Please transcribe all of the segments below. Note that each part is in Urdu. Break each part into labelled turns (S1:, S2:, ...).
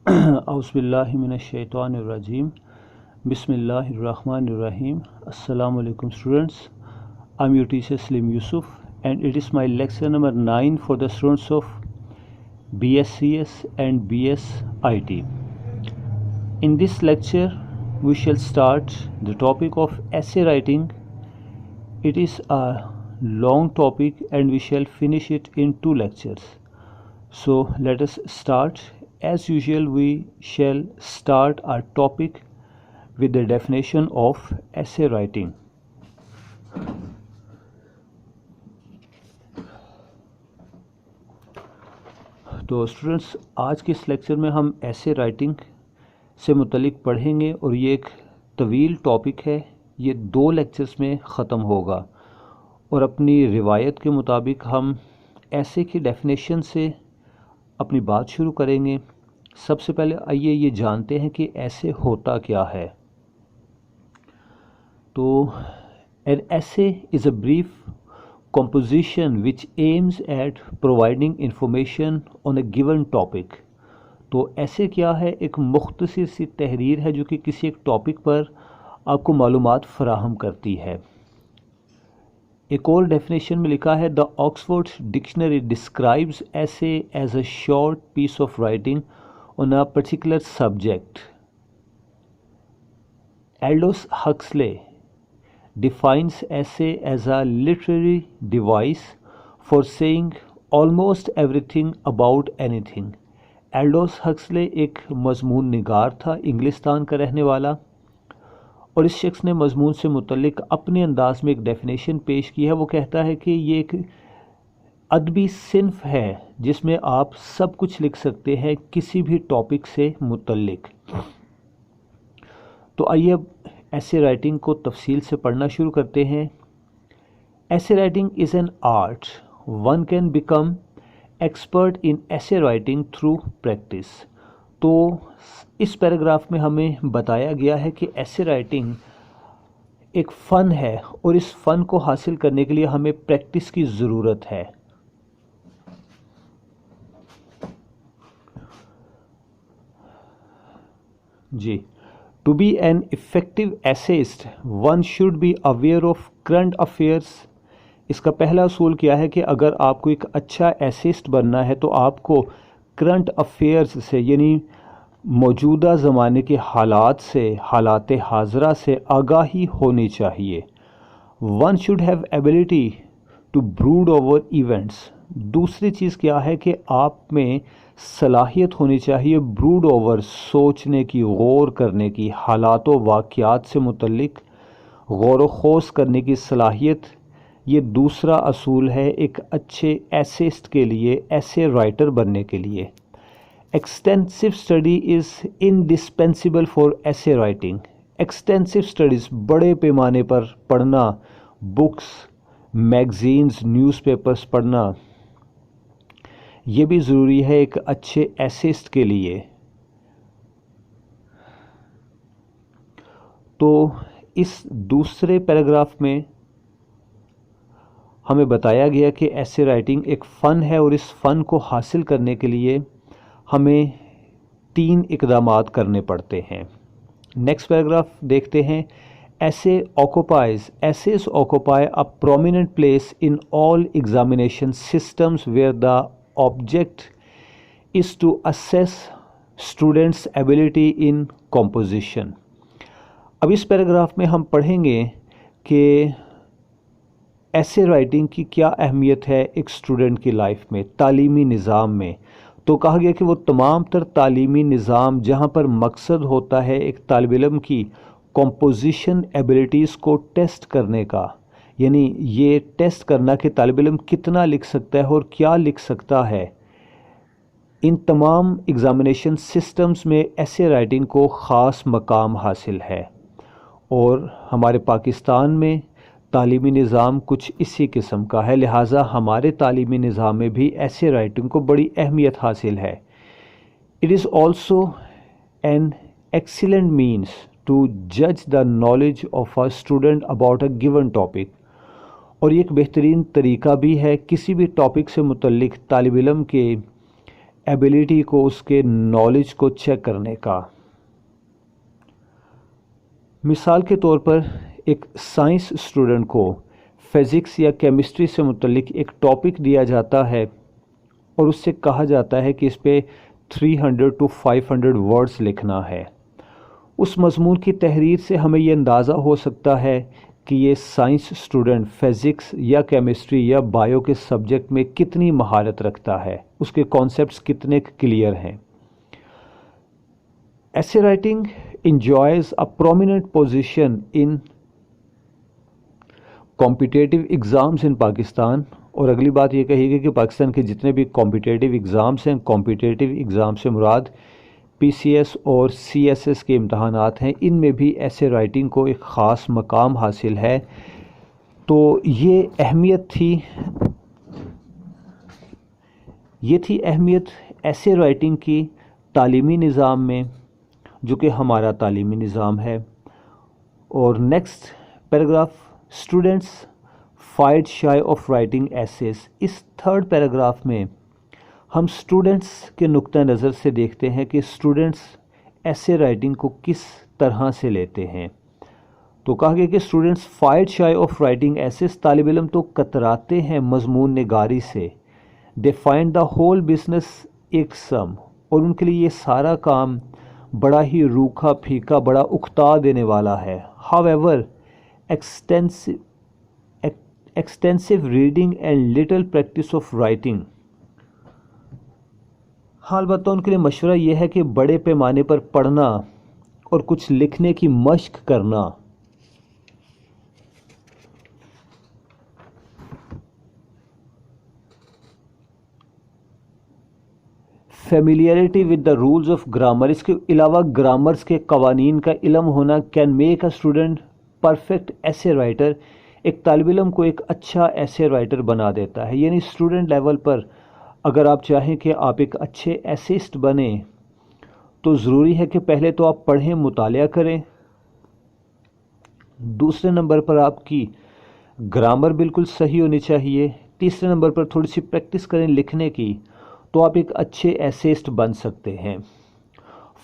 S1: اعوذ باللہ من الشیطان الرجیم بسم اللہ الرحمن الرحیم. السلام علیکم students. I'm your teacher Slim Yusuf and it is my lecture number 9 for the students of BScs and BSIT. In this lecture we shall start the topic of essay writing. It is a long topic and we shall finish it in 2 lectures. So let us start. As usual, we shall start our topic with the definition of essay writing. تو اسٹوڈنٹس آج کے اس لیکچر میں ہم ایسے رائٹنگ سے متعلق پڑھیں گے اور یہ ایک طویل ٹاپک ہے. یہ 2 لیکچرز میں ختم ہوگا اور اپنی روایت کے مطابق ہم ایسے کی ڈیفینیشن سے اپنی بات شروع کریں گے. سب سے پہلے آئیے یہ جانتے ہیں کہ ایسے ہوتا کیا ہے. تو an essay is a brief composition which aims at providing information on a given topic. تو ایسے کیا ہے؟ ایک مختصر سی تحریر ہے جو کہ کسی ایک ٹاپک پر آپ کو معلومات فراہم کرتی ہے. ایک اور ڈیفینیشن میں لکھا ہے The Oxford Dictionary describes essay as a short piece of writing on a particular subject. Aldous Huxley defines essay as a literary device for saying almost everything about anything. Aldous Huxley ایک مضمون نگار تھا، انگلستان کا رہنے والا، اور اس شخص نے مضمون سے متعلق اپنے انداز میں ایک ڈیفینیشن پیش کی ہے. وہ کہتا ہے کہ یہ ایک ادبی صنف ہے جس میں آپ سب کچھ لکھ سکتے ہیں کسی بھی ٹاپک سے متعلق. تو آئیے اب ایسے رائٹنگ کو تفصیل سے پڑھنا شروع کرتے ہیں. ایسے writing is an art. One can become expert in ایسے رائٹنگ تھرو پریکٹس. تو اس پیراگراف میں ہمیں بتایا گیا ہے کہ ایسے رائٹنگ ایک فن ہے اور اس فن کو حاصل کرنے کے لیے ہمیں پریکٹس کی ضرورت ہے. جی، to be an effective essayist one should be aware of current affairs. اس کا پہلا اصول کیا ہے کہ اگر آپ کو ایک اچھا ایسیسٹ بننا ہے تو آپ کو کرنٹ افیئرس سے یعنی موجودہ زمانے کے حالات سے، حالات حاضرہ سے آگاہی ہونی چاہیے. One should have ability to brood over events. دوسری چیز کیا ہے کہ آپ میں صلاحیت ہونی چاہیے برود اوور، سوچنے کی، غور کرنے کی، حالات و واقعات سے متعلق غور و خوض کرنے کی صلاحیت. یہ دوسرا اصول ہے ایک اچھے ایسیسٹ کے لیے، ایسے رائٹر بننے کے لیے. Extensive study is indispensable for ایسے رائٹنگ. ایکسٹینسو اسٹڈیز، بڑے پیمانے پر پڑھنا، بکس، میگزینز، نیوز پیپرز پڑھنا، یہ بھی ضروری ہے ایک اچھے ایسیسٹ کے لیے. تو اس دوسرے پیراگراف میں ہمیں بتایا گیا کہ ایسے رائٹنگ ایک فن ہے اور اس فن کو حاصل کرنے کے لیے ہمیں 3 اقدامات کرنے پڑتے ہیں. نیکسٹ پیراگراف دیکھتے ہیں. Essays occupy a prominent place in all examination systems where the object is to assess students' ability in composition. اب اس پیراگراف میں ہم پڑھیں گے کہ ایسے رائٹنگ کی کیا اہمیت ہے ایک اسٹوڈنٹ کی لائف میں، تعلیمی نظام میں. تو کہا گیا کہ وہ تمام تر تعلیمی نظام جہاں پر مقصد ہوتا ہے ایک طالب علم کی کمپوزیشن ایبلٹیز کو ٹیسٹ کرنے کا، یعنی یہ ٹیسٹ کرنا کہ طالب علم کتنا لکھ سکتا ہے اور کیا لکھ سکتا ہے. ان تمام ایگزامینیشن سسٹمز میں ایسے رائٹنگ کو خاص مقام حاصل ہے اور ہمارے پاکستان میں تعلیمی نظام کچھ اسی قسم کا ہے، لہٰذا ہمارے تعلیمی نظام میں بھی ایسے رائٹنگ کو بڑی اہمیت حاصل ہے. It is also an excellent means to جج the knowledge of a student about a given topic. اور یہ ایک بہترین طریقہ بھی ہے کسی بھی ٹاپک سے متعلق طالب علم کے ایبیلٹی کو، اس کے نالج کو چیک کرنے کا۔ مثال کے طور پر ایک سائنس اسٹوڈنٹ کو فزکس یا کیمسٹری سے متعلق ایک ٹاپک دیا جاتا ہے اور اس سے کہا جاتا ہے کہ اس پہ 300 to 500 ورڈز لکھنا ہے۔ اس مضمون کی تحریر سے ہمیں یہ اندازہ ہو سکتا ہے کہ یہ سائنس اسٹوڈنٹ فزکس یا کیمسٹری یا بایو کے سبجیکٹ میں کتنی مہارت رکھتا ہے، اس کے کانسیپٹس کتنے کلیئر ہیں۔ ایسے writing enjoys a prominent position in competitive exams in Pakistan, اور اگلی بات یہ کہی گئی کہ پاکستان کے جتنے بھی کمپیٹیٹیو ایگزامس ہیں، کمپیٹیٹیو ایگزام سے مراد پی سی ایس اور سی ایس ایس کے امتحانات ہیں، ان میں بھی ایسے رائٹنگ کو ایک خاص مقام حاصل ہے۔ تو یہ تھی اہمیت ایسے رائٹنگ کی تعلیمی نظام میں، جو کہ ہمارا تعلیمی نظام ہے۔ اور next paragraph, students fight shy of writing essays. اس تھرڈ پیراگراف میں ہم اسٹوڈنٹس کے نقطہ نظر سے دیکھتے ہیں کہ اسٹوڈنٹس ایسے رائٹنگ کو کس طرح سے لیتے ہیں۔ تو کہا گیا کہ students fight shy of writing essays, طالب علم تو کتراتے ہیں مضمون نگاری سے۔ They find the whole business irksome, اور ان کے لیے یہ سارا کام بڑا ہی روکھا پھیکا، بڑا اکتا دینے والا ہے۔ How ever extensive reading and little practice of writing, ہاں البتہ ان کے لیے مشورہ یہ ہے کہ بڑے پیمانے پر پڑھنا اور کچھ لکھنے کی مشق کرنا familiarity with the rules of grammar, اس کے علاوہ گرامرز کے قوانین کا علم ہونا can make a student perfect essay writer, ایک طالب علم کو ایک اچھا ایسے رائٹر بنا دیتا ہے۔ یعنی اسٹوڈنٹ لیول پر اگر آپ چاہیں کہ آپ ایک اچھے ایسیسٹ بنیں تو ضروری ہے کہ پہلے تو آپ پڑھیں، مطالعہ کریں، دوسرے نمبر پر آپ کی گرامر بالکل صحیح ہونی چاہیے، تیسرے نمبر پر تھوڑی سی پریکٹس کریں لکھنے کی، تو آپ ایک اچھے ایسیسٹ بن سکتے ہیں۔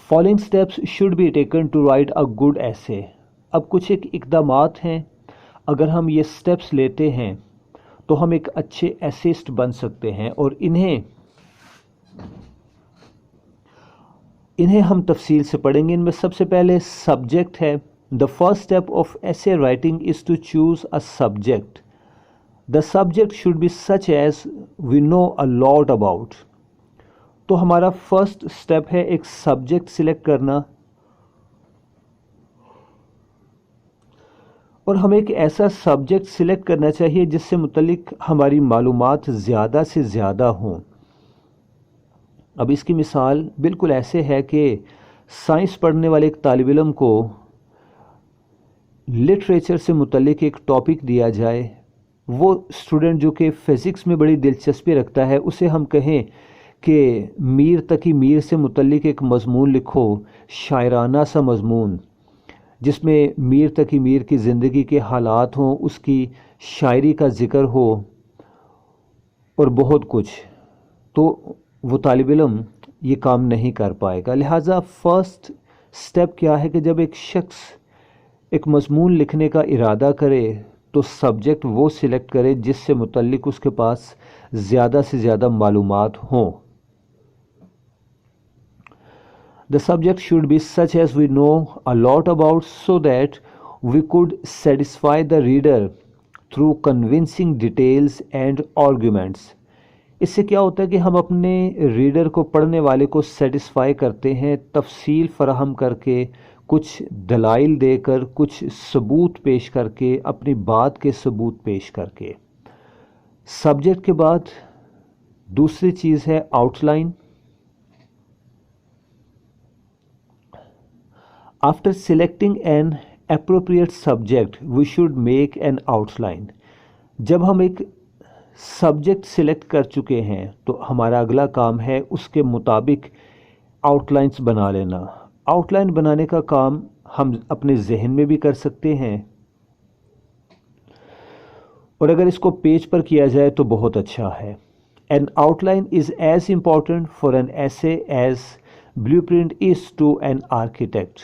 S1: Following steps should be taken to write a good essay. اب کچھ ایک اقدامات ہیں، اگر ہم یہ اسٹیپس لیتے ہیں تو ہم ایک اچھے ایسیسٹ بن سکتے ہیں، اور انہیں ہم تفصیل سے پڑھیں گے۔ ان میں سب سے پہلے سبجیکٹ ہے۔ The first step of essay writing is to choose a subject. The subject should be such as we know a lot about. تو ہمارا فرسٹ اسٹیپ ہے ایک سبجیکٹ سلیکٹ کرنا، اور ہمیں ایک ایسا سبجیکٹ سلیکٹ کرنا چاہیے جس سے متعلق ہماری معلومات زیادہ سے زیادہ ہوں۔ اب اس کی مثال بالکل ایسے ہے کہ سائنس پڑھنے والے ایک طالب علم کو لٹریچر سے متعلق ایک ٹاپک دیا جائے، وہ اسٹوڈنٹ جو کہ فزکس میں بڑی دلچسپی رکھتا ہے، اسے ہم کہیں کہ میر تقی میر سے متعلق ایک مضمون لکھو، شاعرانہ سا مضمون جس میں میر تقی میر کی زندگی کے حالات ہوں، اس کی شاعری کا ذکر ہو اور بہت کچھ، تو وہ طالب علم یہ کام نہیں کر پائے گا۔ لہٰذا فرسٹ سٹیپ کیا ہے کہ جب ایک شخص ایک مضمون لکھنے کا ارادہ کرے تو سبجیکٹ وہ سلیکٹ کرے جس سے متعلق اس کے پاس زیادہ سے زیادہ معلومات ہوں۔ The subject should be such as we know a lot about, so that we could satisfy the reader through convincing details and arguments. اس سے کیا ہوتا ہے کہ ہم اپنے ریڈر کو، پڑھنے والے کو سیٹسفائی کرتے ہیں تفصیل فراہم کر کے، کچھ دلائل دے کر، کچھ ثبوت پیش کر کے، اپنی بات کے ثبوت پیش کر کے۔ سبجیکٹ کے بعد دوسری چیز ہے out line. After selecting an appropriate subject, we should make an outline. جب ہم ایک سبجیکٹ سلیکٹ کر چکے ہیں تو ہمارا اگلا کام ہے اس کے مطابق آؤٹ لائنس بنا لینا۔ آؤٹ لائن بنانے کا کام ہم اپنے ذہن میں بھی کر سکتے ہیں، اور اگر اس کو پیج پر کیا جائے تو بہت اچھا ہے۔ An outline is as important for an essay as blueprint is to an architect.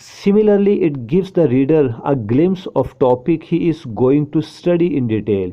S1: Similarly, it gives the reader a glimpse of topic he is going to study in detail.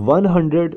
S1: 100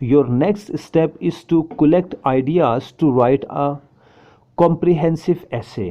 S1: your next step is to collect ideas to write a comprehensive essay.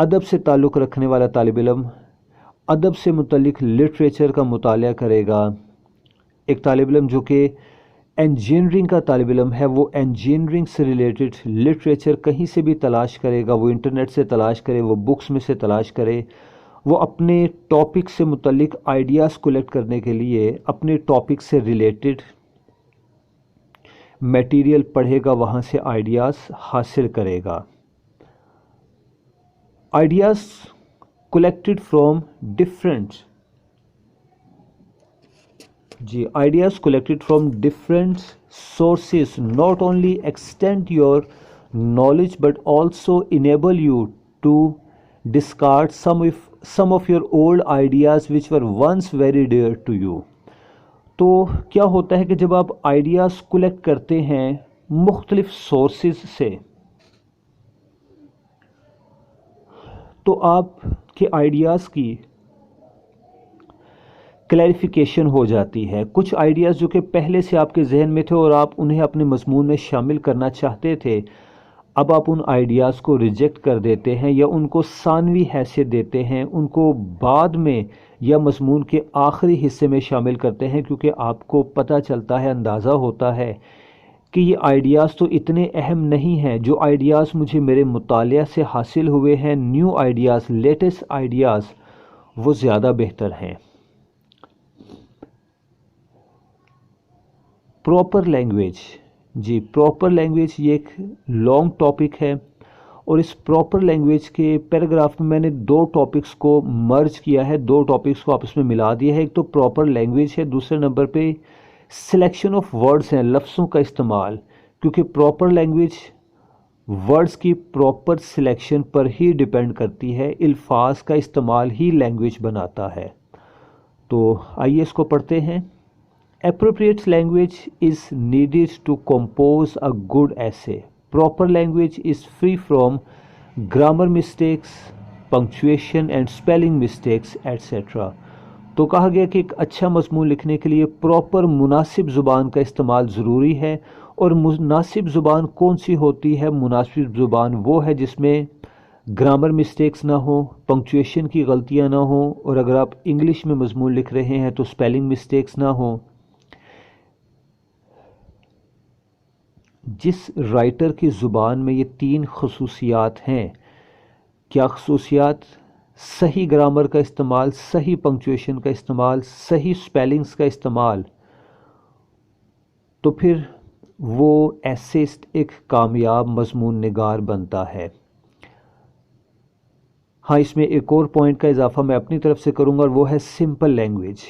S1: ادب سے تعلق رکھنے والا طالب علم ادب سے متعلق لٹریچر کا مطالعہ کرے گا. ایک طالب علم جو کہ انجینئرنگ کا طالب علم ہے وہ انجینئرنگ سے ریلیٹڈ لٹریچر کہیں سے بھی تلاش کرے گا، وہ انٹرنیٹ سے تلاش کرے، وہ بکس میں سے تلاش کرے، وہ اپنے ٹاپک سے متعلق آئیڈیاز کلیکٹ کرنے کے لیے اپنے ٹاپک سے ریلیٹڈ میٹیریل پڑھے گا، وہاں سے آئیڈیاز حاصل کرے گا. Ideas collected from different ideas collected from different sources not only extend your knowledge but also enable you to discard some of your old ideas which were once very dear to you. تو کیا ہوتا ہے کہ جب آپ آئیڈیاز کلیکٹ کرتے ہیں مختلف سورسز سے تو آپ کے آئیڈیاز کی کلیریفیکیشن ہو جاتی ہے. کچھ آئیڈیاز جو کہ پہلے سے آپ کے ذہن میں تھے اور آپ انہیں اپنے مضمون میں شامل کرنا چاہتے تھے، اب آپ ان آئیڈیاز کو ریجیکٹ کر دیتے ہیں یا ان کو ثانوی حیثیت دیتے ہیں، ان کو بعد میں یا مضمون کے آخری حصے میں شامل کرتے ہیں، کیونکہ آپ کو پتہ چلتا ہے، اندازہ ہوتا ہے کہ یہ آئیڈیاز تو اتنے اہم نہیں ہیں. جو آئیڈیاز مجھے میرے مطالعہ سے حاصل ہوئے ہیں، نیو آئیڈیاز، لیٹسٹ آئیڈیاز، وہ زیادہ بہتر ہیں. پراپر لینگویج، پراپر لینگویج یہ ایک لانگ ٹاپک ہے اور اس پراپر لینگویج کے پیراگراف میں میں نے دو ٹاپکس کو مرج کیا ہے، دو ٹاپکس کو آپس میں ملا دیا ہے. ایک تو پراپر لینگویج ہے، دوسرے نمبر پہ سلیکشن آف ورڈز ہیں، لفظوں کا استعمال، کیونکہ پراپر لینگویج ورڈز کی پراپر سلیکشن پر ہی ڈیپینڈ کرتی ہے، الفاظ کا استعمال ہی لینگویج بناتا ہے. تو آئیے اس کو پڑھتے ہیں. Appropriate language is needed to compose a good essay. Proper language is free from grammar mistakes, punctuation and spelling mistakes, etc. تو کہا گیا کہ ایک اچھا مضمون لکھنے کے لیے پراپر مناسب زبان کا استعمال ضروری ہے. اور مناسب زبان کون سی ہوتی ہے؟ مناسب زبان وہ ہے جس میں گرامر مسٹیکس نہ ہو، پنکچویشن کی غلطیاں نہ ہوں، اور اگر آپ انگلش میں مضمون لکھ رہے ہیں تو اسپیلنگ مسٹیکس نہ ہوں. جس رائٹر کی زبان میں یہ تین خصوصیات ہیں، کیا خصوصیات؟ صحیح گرامر کا استعمال، صحیح پنکچویشن کا استعمال، صحیح سپیلنگز کا استعمال، تو پھر وہ ایسیسٹ ایک کامیاب مضمون نگار بنتا ہے. ہاں، اس میں ایک اور پوائنٹ کا اضافہ میں اپنی طرف سے کروں گا اور وہ ہے سمپل لینگویج.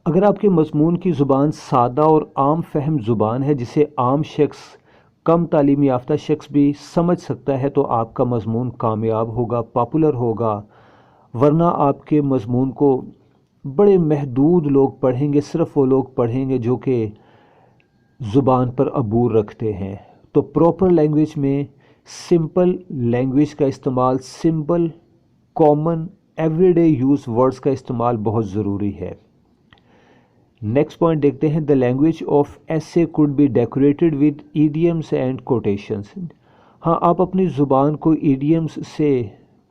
S1: اگر آپ کے مضمون کی زبان سادہ اور عام فہم زبان ہے جسے عام شخص، کم تعلیم یافتہ شخص بھی سمجھ سکتا ہے، تو آپ کا مضمون کامیاب ہوگا، پاپولر ہوگا. ورنہ آپ کے مضمون کو بڑے محدود لوگ پڑھیں گے، صرف وہ لوگ پڑھیں گے جو کہ زبان پر عبور رکھتے ہیں. تو پراپر لینگویج میں سمپل لینگویج کا استعمال، simple common everyday use words کا استعمال بہت ضروری ہے. نیکسٹ پوائنٹ دیکھتے ہیں. The language of essay should be decorated with idioms and quotations. ہاں، آپ اپنی زبان کو ایڈیمس سے،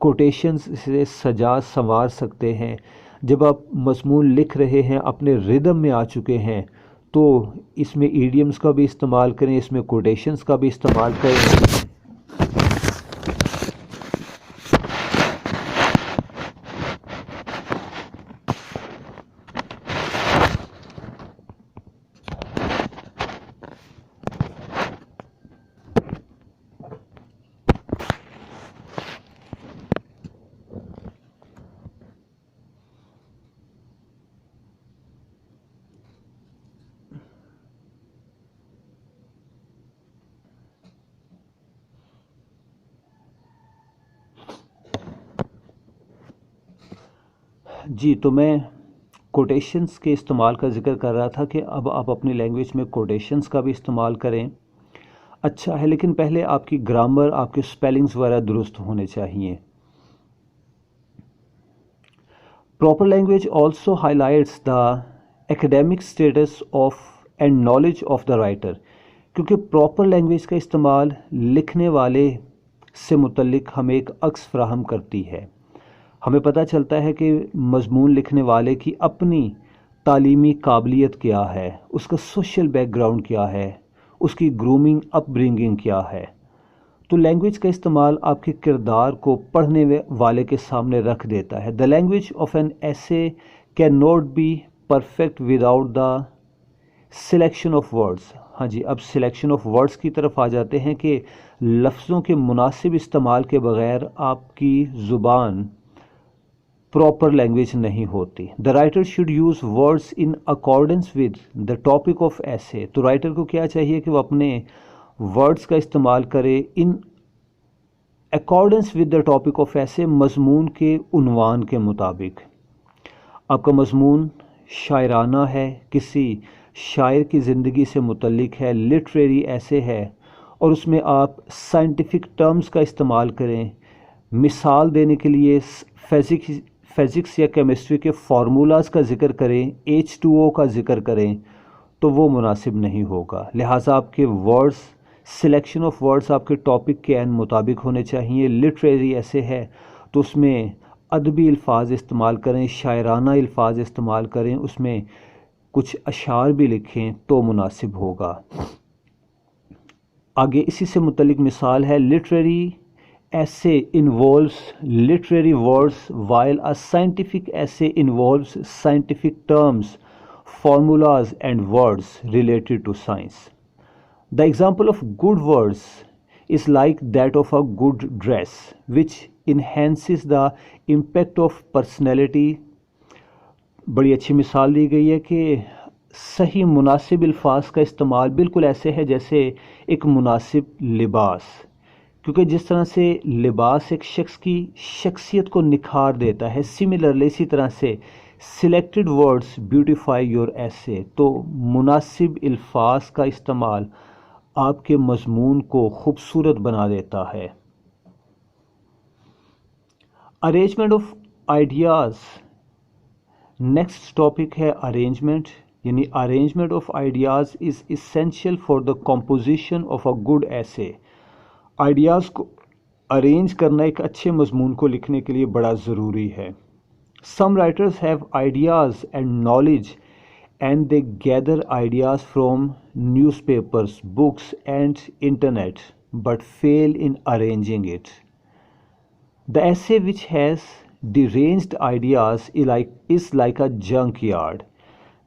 S1: کوٹیشنز سے سجا سنوار سکتے ہیں. جب آپ مضمون لکھ رہے ہیں، اپنے ردم میں آ چکے ہیں، تو اس میں ایڈیمس کا بھی استعمال کریں، اس میں کوٹیشنز کا بھی استعمال کریں. تو میں کوٹیشنز کے استعمال کا ذکر کر رہا تھا کہ اب آپ اپنی لینگویج میں کوٹیشنز کا بھی استعمال کریں. اچھا ہے، لیکن پہلے آپ کی گرامر، آپ کے سپیلنگز وغیرہ درست ہونے چاہیے. Proper language also highlights the academic status of and knowledge of the writer. کیونکہ پراپر لینگویج کا استعمال لکھنے والے سے متعلق ہمیں ایک عکس فراہم کرتی ہے. ہمیں پتہ چلتا ہے کہ مضمون لکھنے والے کی اپنی تعلیمی قابلیت کیا ہے، اس کا سوشل بیک گراؤنڈ کیا ہے، اس کی گرومنگ اپ برنگنگ کیا ہے. تو لینگویج کا استعمال آپ کے کردار کو پڑھنے والے کے سامنے رکھ دیتا ہے. The language of an essay can not be perfect without the selection of words. ہاں جی، اب سلیکشن آف ورڈس کی طرف آ جاتے ہیں کہ لفظوں کے مناسب استعمال کے بغیر آپ کی زبان پراپر لینگویج نہیں ہوتی. The writer should use words in accordance with the topic of ایسے. تو رائٹر کو کیا چاہیے کہ وہ اپنے ورڈس کا استعمال کرے in accordance with the topic of ایسے، مضمون کے عنوان کے مطابق. آپ کا مضمون شاعرانہ ہے، کسی شاعر کی زندگی سے متعلق ہے، لٹریری ایسے ہے، اور اس میں آپ سائنٹیفک ٹرمز کا استعمال کریں. مثال دینے کے لیے فزکس یا کیمسٹری کے فارمولاز کا ذکر کریں، H2O کا ذکر کریں، تو وہ مناسب نہیں ہوگا. لہٰذا آپ کے ورڈز، سلیکشن آف ورڈز آپ کے ٹاپک کے عین مطابق ہونے چاہیے. لٹریری ایسے ہے تو اس میں ادبی الفاظ استعمال کریں، شاعرانہ الفاظ استعمال کریں، اس میں کچھ اشعار بھی لکھیں تو مناسب ہوگا. آگے اسی سے متعلق مثال ہے، لٹریری ایسے involves literary words while a scientific essay involves scientific terms, formulas and words related to science. The example of good words is like that of a good dress, which enhances the impact of personality. بڑی اچھی مثال دی گئی ہے کہ صحیح مناسب الفاظ کا استعمال بالکل ایسے ہے جیسے ایک مناسب لباس، کیونکہ جس طرح سے لباس ایک شخص کی شخصیت کو نکھار دیتا ہے، سملرلی اسی طرح سے سلیکٹڈ ورڈز بیوٹیفائی یور ایسے. تو مناسب الفاظ کا استعمال آپ کے مضمون کو خوبصورت بنا دیتا ہے. Arrangement of ideas. Next topic ہے ارینجمنٹ، یعنی arrangement of ideas is essential for the composition of a good ایسے. آئیڈیاز کو ارینج کرنا ایک اچھے مضمون کو لکھنے کے لیے بڑا ضروری ہے. Some writers have ideas and knowledge and they gather ideas from newspapers, books and internet but fail in arranging it. The essay which has deranged ideas is like a junkyard.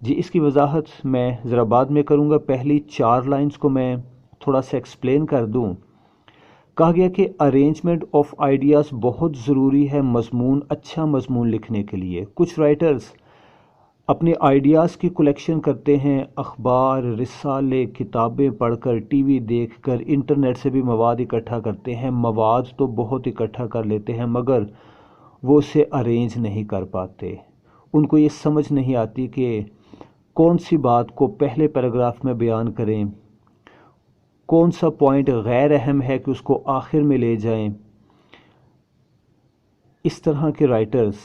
S1: جی اس کی وضاحت میں ذرا بعد میں کروں گا، پہلی 4 لائنز کو میں تھوڑا سا ایکسپلین کر دوں. کہا گیا کہ ارینجمنٹ آف آئیڈیاز بہت ضروری ہے مضمون، اچھا مضمون لکھنے کے لیے. کچھ رائٹرز اپنے آئیڈیاز کی کلیکشن کرتے ہیں، اخبار، رسالے، کتابیں پڑھ کر، ٹی وی دیکھ کر، انٹرنیٹ سے بھی مواد اکٹھا کرتے ہیں. مواد تو بہت اکٹھا کر لیتے ہیں مگر وہ اسے ارینج نہیں کر پاتے. ان کو یہ سمجھ نہیں آتی کہ کون سی بات کو پہلے پیراگراف میں بیان کریں، کون سا پوائنٹ غیر اہم ہے کہ اس کو آخر میں لے جائیں. اس طرح کے رائٹرز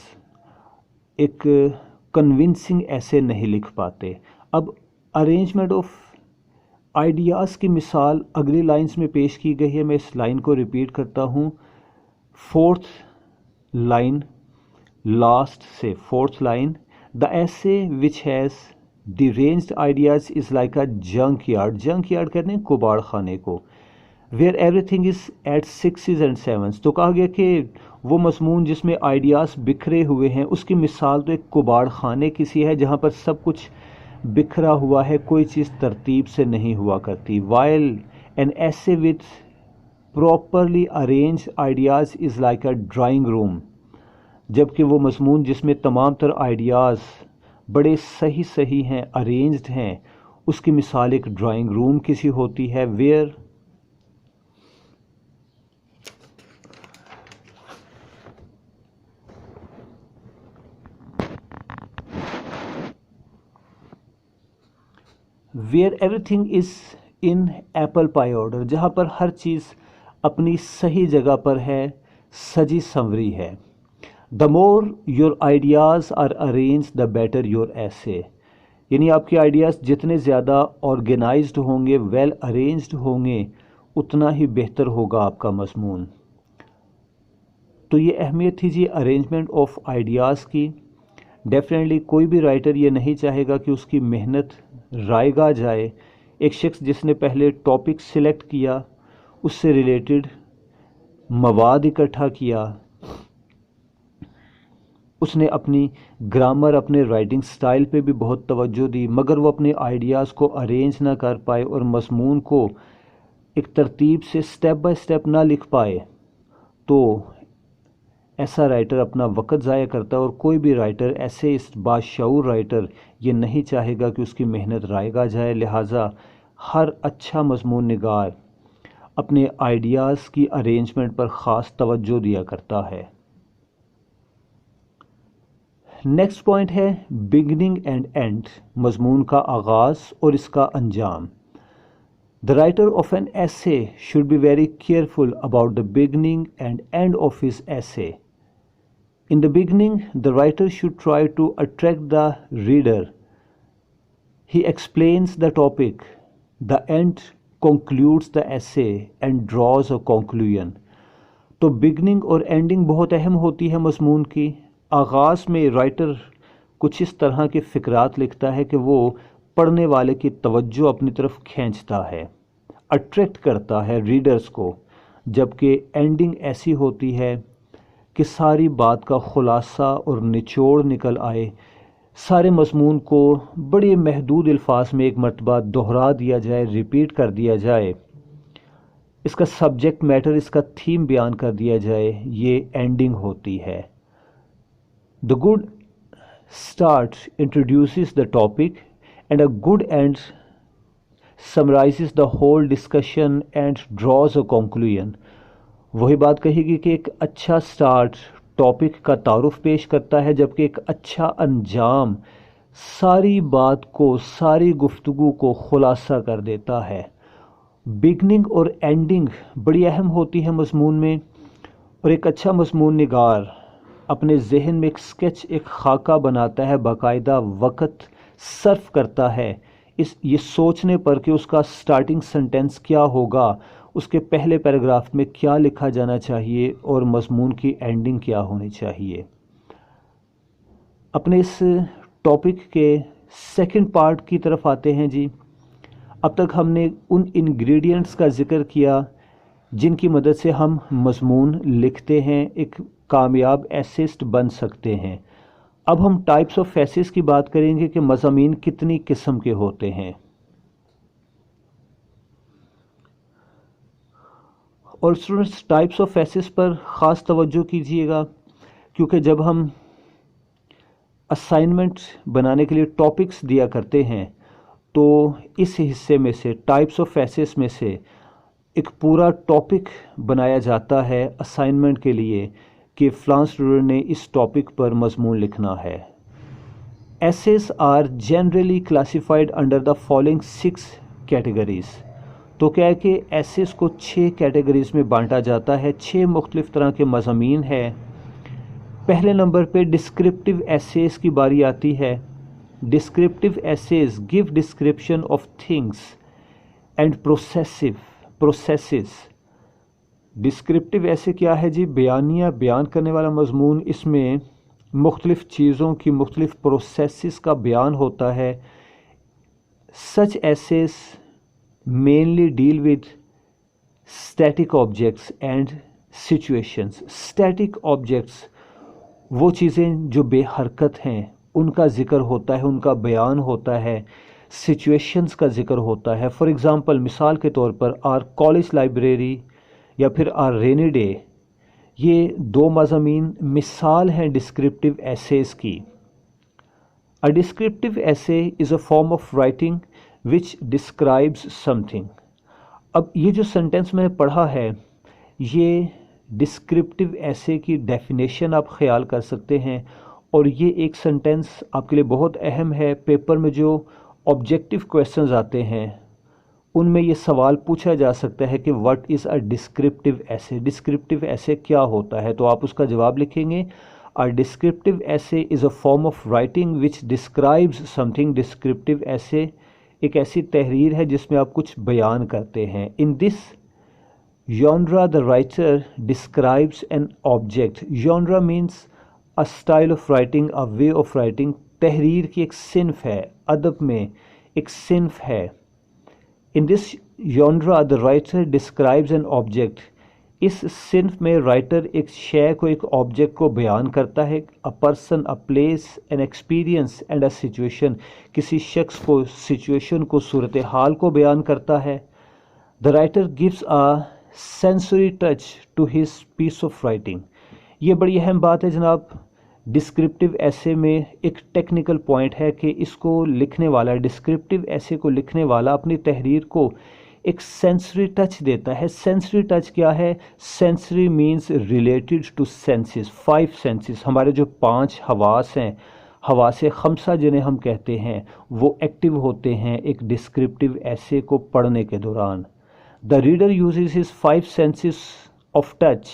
S1: ایک کنونسنگ ایسے نہیں لکھ پاتے. اب ارینجمنٹ آف آئیڈیاز کی مثال اگلی لائنز میں پیش کی گئی ہے، میں اس لائن کو ریپیٹ کرتا ہوں. 4th لائن لاسٹ سے 4th line, the essay which has deranged ideas is like a junkyard. junkyard کہتے ہیں کباڑ خانے کو. where everything is at 6s and 7s. تو کہا گیا کہ وہ مضمون جس میں آئیڈیاز بکھرے ہوئے ہیں اس کی مثال تو ایک کباڑ خانے کی سی ہے جہاں پر سب کچھ بکھرا ہوا ہے، کوئی چیز ترتیب سے نہیں ہوا کرتی. while an essay with properly arranged ideas is like a drawing room. جبکہ وہ مضمون جس میں تمام تر آئیڈیاز بڑے صحیح ہیں، ارینجڈ ہیں، اس کی مثال ایک ڈرائنگ روم کی سی ہوتی ہے. where everything is in apple pie order. جہاں پر ہر چیز اپنی صحیح جگہ پر ہے، سجی سنوری ہے. The more your ideas are arranged, the better your essay. یعنی آپ کے آئیڈیاز جتنے زیادہ آرگنائزڈ ہوں گے، ویل ارینجڈ ہوں گے، اتنا ہی بہتر ہوگا آپ کا مضمون۔ تو یہ اہمیت تھی جی ارینجمنٹ آف آئیڈیاز کی۔ ڈیفینیٹلی کوئی بھی رائٹر یہ نہیں چاہے گا کہ اس کی محنت رائگاں جائے۔ ایک شخص جس نے پہلے ٹاپک سلیکٹ کیا، اس سے ریلیٹڈ مواد اکٹھا کیا، اس نے اپنی گرامر، اپنے رائٹنگ سٹائل پہ بھی بہت توجہ دی، مگر وہ اپنے آئیڈیاز کو ارینج نہ کر پائے اور مضمون کو ایک ترتیب سے سٹیپ بائی سٹیپ نہ لکھ پائے، تو ایسا رائٹر اپنا وقت ضائع کرتا ہے۔ اور کوئی بھی رائٹر، ایسے اس باشعور رائٹر یہ نہیں چاہے گا کہ اس کی محنت رائگاں جائے۔ لہٰذا ہر اچھا مضمون نگار اپنے آئیڈیاز کی ارینجمنٹ پر خاص توجہ دیا کرتا ہے۔ نیکسٹ پوائنٹ ہے بگننگ اینڈ اینڈ، مضمون کا آغاز اور اس کا انجام۔ The writer of an essay should be very careful about the beginning and end of his essay. In the beginning, the writer should try to attract the reader. He explains the topic. The end concludes the essay and draws a conclusion. تو beginning اور ending بہت اہم ہوتی ہے مضمون کی۔ آغاز میں رائٹر کچھ اس طرح کے فقرات لکھتا ہے کہ وہ پڑھنے والے کی توجہ اپنی طرف کھینچتا ہے، اٹریکٹ کرتا ہے ریڈرز کو، جبکہ اینڈنگ ایسی ہوتی ہے کہ ساری بات کا خلاصہ اور نچوڑ نکل آئے، سارے مضمون کو بڑے محدود الفاظ میں ایک مرتبہ دہرا دیا جائے، ریپیٹ کر دیا جائے، اس کا سبجیکٹ میٹر، اس کا تھیم بیان کر دیا جائے، یہ اینڈنگ ہوتی ہے۔ The good start introduces the topic and a good end summarizes the whole discussion and draws a conclusion. وہی بات کہے گی کہ ایک اچھا سٹارٹ ٹاپک کا تعارف پیش کرتا ہے، جبکہ ایک اچھا انجام ساری بات کو، ساری گفتگو کو خلاصہ کر دیتا ہے۔ بگننگ اور اینڈنگ بڑی اہم ہوتی ہے مضمون میں، اور ایک اچھا مضمون نگار اپنے ذہن میں ایک سکیچ، ایک خاکہ بناتا ہے، باقاعدہ وقت صرف کرتا ہے یہ سوچنے پر کہ اس کا سٹارٹنگ سنٹینس کیا ہوگا، اس کے پہلے پیراگراف میں کیا لکھا جانا چاہیے اور مضمون کی اینڈنگ کیا ہونی چاہیے۔ اپنے اس ٹاپک کے سیکنڈ پارٹ کی طرف آتے ہیں جی۔ اب تک ہم نے ان انگریڈینٹس کا ذکر کیا جن کی مدد سے ہم مضمون لکھتے ہیں، ایک کامیاب ایسسٹ بن سکتے ہیں۔ اب ہم ٹائپس آف ایسیز کی بات کریں گے کہ مضامین کتنی قسم کے ہوتے ہیں، اور اسٹوڈنٹس ٹائپس آف ایسیز پر خاص توجہ کیجیے گا، کیونکہ جب ہم اسائنمنٹ بنانے کے لیے ٹاپکس دیا کرتے ہیں تو اس حصے میں سے، ٹائپس آف ایسیز میں سے ایک پورا ٹاپک بنایا جاتا ہے اسائنمنٹ کے لیے کہ فلاں اسٹوڈنٹ نے اس ٹاپک پر مضمون لکھنا ہے۔ Essays are generally classified under the following 6 categories. تو کیا ہے کہ ایسیز کو 6 کیٹیگریز میں بانٹا جاتا ہے، 6 مختلف طرح کے مضامین ہیں۔ پہلے نمبر پہ ڈسکرپٹیو ایسیز کی باری آتی ہے۔ Descriptive essays give description of things and processes. Descriptive ایسے کیا ہے جی؟ بیانیہ، بیان کرنے والا مضمون، اس میں مختلف چیزوں کی مختلف پروسیسز کا بیان ہوتا ہے۔ Such essays mainly deal with static objects and situations. Static objects وہ چیزیں جو بے حرکت ہیں، ان کا ذکر ہوتا ہے، ان کا بیان ہوتا ہے، سچویشنز کا ذکر ہوتا ہے۔ فار ایگزامپل، مثال کے طور پر آر کالج لائبریری یا پھر آر رینی ڈے، یہ 2 مضامین مثال ہیں ڈسکرپٹیو ایسیز کی۔ A descriptive essay is a form of writing which describes something۔ اب یہ جو سنٹینس میں نے پڑھا ہے، یہ ڈسکرپٹیو ایسے کی ڈیفینیشن آپ خیال کر سکتے ہیں، اور یہ ایک سنٹینس آپ کے لیے بہت اہم ہے۔ پیپر میں جو آبجیکٹیو کویسچنز آتے ہیں ان میں یہ سوال پوچھا جا سکتا ہے کہ واٹ از اے ڈسکرپٹیو ایسے، ڈسکرپٹیو ایسے کیا ہوتا ہے، تو آپ اس کا جواب لکھیں گے A descriptive essay is a form of writing which describes something. Descriptive essay ایک ایسی تحریر ہے جس میں آپ کچھ بیان کرتے ہیں. In this genre the writer describes an object. Genre means a style of writing, a way of writing. تحریر کی ایک صنف ہے, ادب میں ایک صنف ہے. In this genre the writer describes an object. اس صنف میں رائٹر ایک شے کو, ایک آبجیکٹ کو بیان کرتا ہے. A person, a place, an experience and a situation. کسی شخص کو, سچویشن کو, صورتحال کو بیان کرتا ہے. The writer gives a sensory touch to his piece of writing. یہ بڑی اہم بات ہے جناب. ڈسکرپٹیو ایسے میں ایک ٹیکنیکل پوائنٹ ہے کہ اس کو لکھنے والا, ڈسکرپٹیو ایسے کو لکھنے والا اپنی تحریر کو ایک سینسری ٹچ دیتا ہے. سینسری ٹچ کیا ہے؟ Sensory means related to senses. 5 senses, ہمارے جو 5 حواس ہیں, حواس خمسہ جنہیں ہم کہتے ہیں, وہ ایکٹیو ہوتے ہیں ایک ڈسکرپٹیو ایسے کو پڑھنے کے دوران. The reader uses his 5 senses of touch,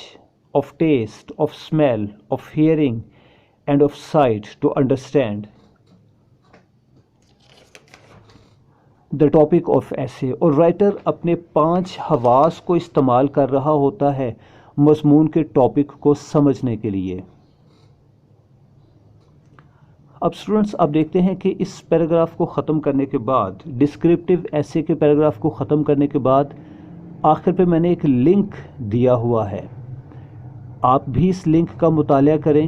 S1: of taste, of smell, of hearing and of sight to understand the topic of essay. اور رائٹر اپنے 5 حواس کو استعمال کر رہا ہوتا ہے مضمون کے ٹاپک کو سمجھنے کے لیے. اب اسٹوڈنٹس آپ دیکھتے ہیں کہ اس پیراگراف کو ختم کرنے کے بعد, ڈسکرپٹیو ایسے کے پیراگراف کو ختم کرنے کے بعد آخر پہ میں نے ایک لنک دیا ہوا ہے. آپ بھی اس لنک کا مطالعہ کریں,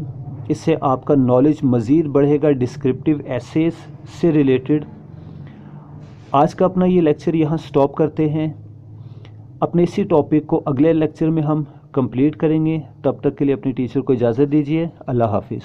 S1: اس سے آپ کا نالج مزید بڑھے گا ڈسکرپٹیو ایسیز سے ریلیٹڈ. آج کا اپنا یہ لیکچر یہاں سٹاپ کرتے ہیں. اپنے اسی ٹاپک کو اگلے لیکچر میں ہم کمپلیٹ کریں گے. تب تک کے لیے اپنی ٹیچر کو اجازت دیجیے. اللہ حافظ.